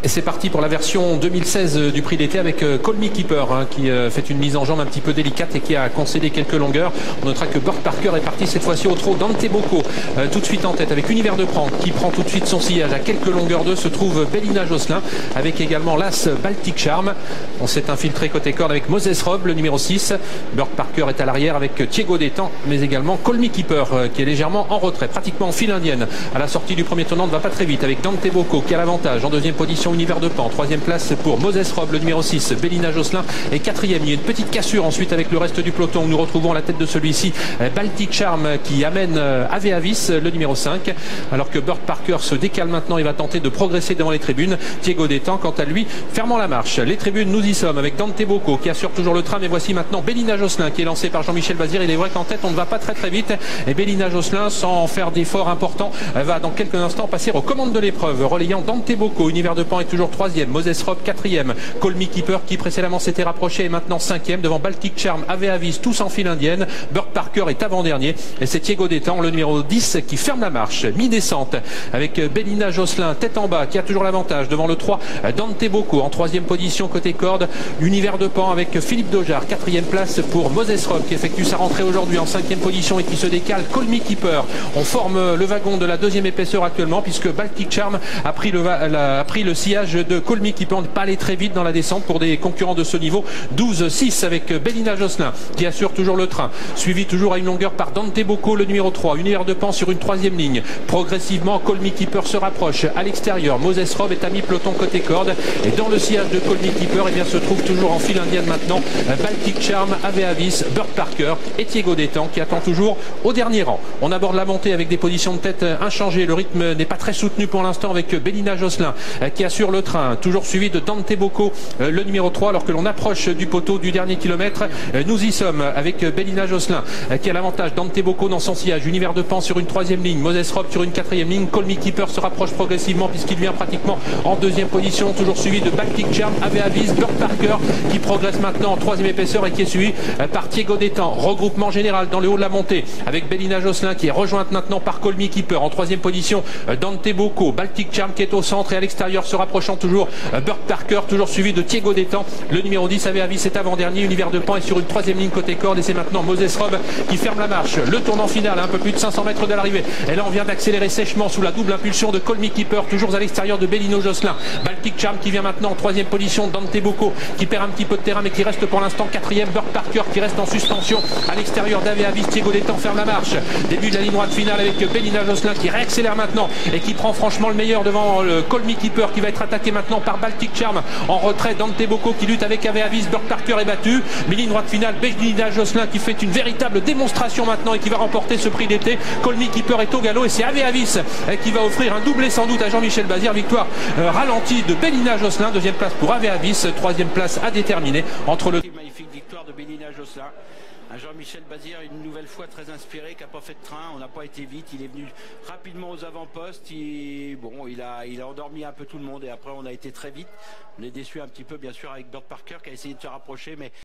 Et c'est parti pour la version 2016 du prix d'été avec Call Me Keeper qui fait une mise en jambe un petit peu délicate et qui a concédé quelques longueurs. On notera que Burt Parker est parti cette fois-ci au trot. Dante Bocco tout de suite en tête avec Univers de Prang qui prend tout de suite son sillage. À quelques longueurs d'eux se trouve Bellina Josselin avec également l'As Baltic Charm. On s'est infiltré côté corde avec Moses Rob, le numéro 6. Burt Parker est à l'arrière avec Thiego Détan, mais également Call Me Keeper qui est légèrement en retrait, pratiquement en file indienne. À la sortie du premier tournant, ne va pas très vite avec Dante Bocco qui a l'avantage. En deuxième position, Univers de Prang. Troisième place pour Moses Rob, le numéro 6. Bellina Josselin est quatrième. Il y a une petite cassure ensuite avec le reste du peloton. Nous retrouvons à la tête de celui-ci Baltic Charm qui amène Ave Avis, le numéro 5. Alors que Burt Parker se décale maintenant et va tenter de progresser devant les tribunes. Thiego Détan, quant à lui, fermant la marche. Les tribunes, nous y sommes avec Dante Bocco qui assure toujours le train. Mais voici maintenant Bellina Josselin qui est lancé par Jean-Michel Bazir. Il est vrai qu'en tête, on ne va pas très vite. Et Bellina Josselin, sans faire d'efforts importants, va dans quelques instants passer aux commandes de l'épreuve. Relayant Dante Bocco, Univers de Prang est toujours troisième. Moses Rob quatrième. Call Me Keeper qui précédemment s'était rapproché est maintenant cinquième devant Baltic Charm, Ave Avis, tous en file indienne. Burt Parker est avant-dernier et c'est Thiego Détan, le numéro 10, qui ferme la marche. Mi-descente avec Bellina Josselin tête en bas qui a toujours l'avantage devant le 3 Dante Bocco en troisième position côté corde. Univers de Prang avec Philippe Dojar, quatrième place pour Moses Rob qui effectue sa rentrée aujourd'hui en cinquième position et qui se décale. Call Me Keeper. On forme le wagon de la deuxième épaisseur actuellement puisque Baltic Charm a pris le sillage de Call Me Keeper. On n'est pas allé très vite dans la descente pour des concurrents de ce niveau. 12-6 avec Bellina Josselin qui assure toujours le train. Suivi toujours à une longueur par Dante Bocco, le numéro 3. Univers de Prang sur une troisième ligne. Progressivement, Call Me Keeper se rapproche à l'extérieur. Moses Rob est à mi-peloton côté corde. Et dans le sillage de Call Me Keeper, eh bien, se trouve toujours en file indienne maintenant Baltic Charm, Ave Avis, Burt Parker et Thiego Détan qui attend toujours au dernier rang. On aborde la montée avec des positions de tête inchangées. Le rythme n'est pas très soutenu pour l'instant avec Bellina Josselin qui assure le train. Toujours suivi de Dante Bocco, le numéro 3, alors que l'on approche du poteau du dernier kilomètre. Nous y sommes avec Bellina Josselin qui a l'avantage. Dante Bocco dans son sillage. Univers de Prang sur une troisième ligne. Moses Rob sur une quatrième ligne. Call Me Keeper se rapproche progressivement puisqu'il vient pratiquement en deuxième position. Toujours suivi de Baltic Charm, Ave Avis, Burt Parker qui progresse maintenant en troisième épaisseur et qui est suivi par Thiego Détan. Regroupement général dans le haut de la montée avec Bellina Josselin qui est rejointe maintenant par Call Me Keeper. En troisième position, Dante Bocco. Baltic Charm qui est au centre et à l'extérieur se rapprochant toujours Burt Parker, toujours suivi de Thiego Détan. Le numéro 10, Ave Avis, est avant-dernier. Univers de Prang est sur une troisième ligne côté corde et c'est maintenant Moses Rob qui ferme la marche. Le tournant final, un peu plus de 500 mètres de l'arrivée. Et là, on vient d'accélérer sèchement sous la double impulsion de Call Me Keeper, toujours à l'extérieur de Bellina Josselin. Baltic Charm qui vient maintenant en troisième position. Dante Bocco qui perd un petit peu de terrain mais qui reste pour l'instant quatrième. Burt Parker qui reste en suspension à l'extérieur d'Ave Avis. Thiego Détan ferme la marche. Début de la ligne droite finale avec Bellina Josselin qui réaccélère maintenant et qui prend franchement le meilleur devant le Call Me Keeper qui va être attaqué maintenant par Baltic Charm en retrait. Dante Bocco qui lutte avec Ave Avis. Burt Parker est battu. Mais ligne droite finale, Bellina Josselin qui fait une véritable démonstration maintenant et qui va remporter ce prix d'été. Call Me Keeper est au galop et c'est Ave Avis qui va offrir un doublé sans doute à Jean-Michel Bazir. Victoire ralentie de Bellina Josselin. Deuxième place pour Ave Avis. Troisième place à déterminer entre le... Magnifique victoire de Bellina Josselin. Un Jean-Michel Bazir, une nouvelle fois très inspiré, qui n'a pas fait de train, on n'a pas été vite, il est venu rapidement aux avant-postes, il a endormi un peu tout le monde et après on a été très vite. On est déçu un petit peu bien sûr avec Burt Parker qui a essayé de se rapprocher mais